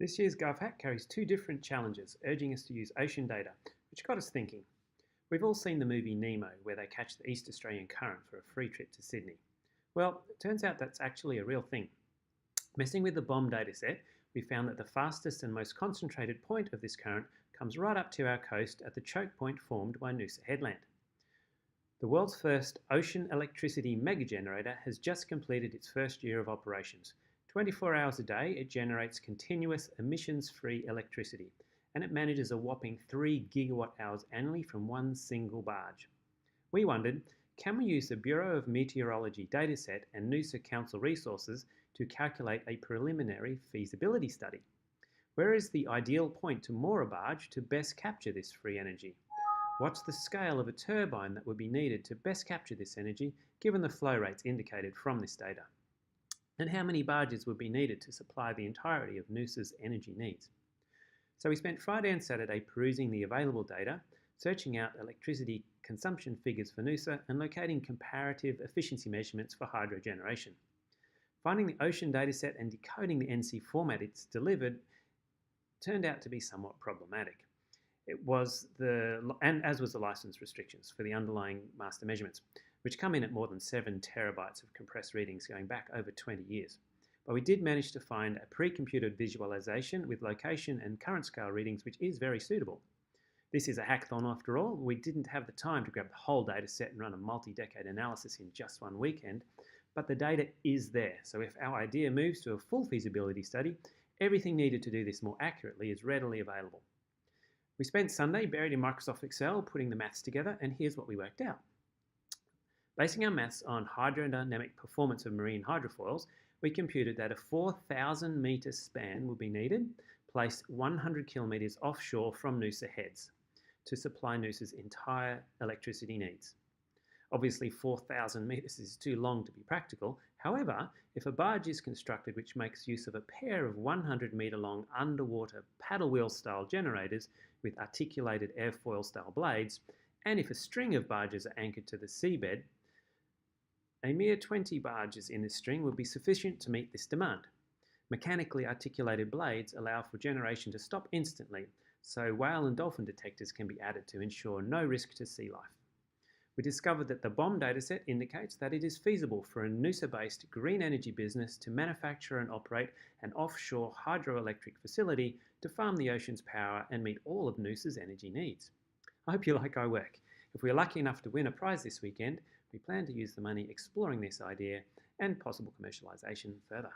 This year's GovHack carries two different challenges, urging us to use ocean data, which got us thinking. We've all seen the movie Nemo, where they catch the East Australian current for a free trip to Sydney. Well, it turns out that's actually a real thing. Messing with the BOM dataset, we found that the fastest and most concentrated point of this current comes right up to our coast at the choke point formed by Noosa Headland. The world's first ocean electricity megagenerator has just completed its first year of operations. 24 hours a day, it generates continuous emissions-free electricity, and it manages a whopping 3 gigawatt hours annually from one single barge. We wondered, can we use the Bureau of Meteorology dataset and Noosa Council resources to calculate a preliminary feasibility study? Where is the ideal point to moor a barge to best capture this free energy? What's the scale of a turbine that would be needed to best capture this energy, given the flow rates indicated from this data? And how many barges would be needed to supply the entirety of Noosa's energy needs? So we spent Friday and Saturday perusing the available data, searching out electricity consumption figures for Noosa and locating comparative efficiency measurements for hydro generation. Finding the ocean dataset and decoding the NC format it's delivered turned out to be somewhat problematic. As was the license restrictions for the underlying master measurements, which come in at more than 7 terabytes of compressed readings going back over 20 years. But we did manage to find a pre-computed visualization with location and current scale readings, which is very suitable. This is a hackathon after all. We didn't have the time to grab the whole data set and run a multi-decade analysis in just one weekend, but the data is there. So if our idea moves to a full feasibility study, everything needed to do this more accurately is readily available. We spent Sunday buried in Microsoft Excel putting the maths together, and here's what we worked out. Basing our maths on hydrodynamic performance of marine hydrofoils, we computed that a 4,000 metre span would be needed, placed 100 kilometres offshore from Noosa Heads to supply Noosa's entire electricity needs. Obviously 4,000 metres is too long to be practical. However, if a barge is constructed which makes use of a pair of 100 metre long underwater paddle wheel style generators with articulated airfoil style blades, and if a string of barges are anchored to the seabed, a mere 20 barges in this string would be sufficient to meet this demand. Mechanically articulated blades allow for generation to stop instantly, so whale and dolphin detectors can be added to ensure no risk to sea life. We discovered that the BOM dataset indicates that it is feasible for a Noosa-based green energy business to manufacture and operate an offshore hydroelectric facility to farm the ocean's power and meet all of Noosa's energy needs. I hope you like our work. If we are lucky enough to win a prize this weekend, we plan to use the money exploring this idea and possible commercialisation further.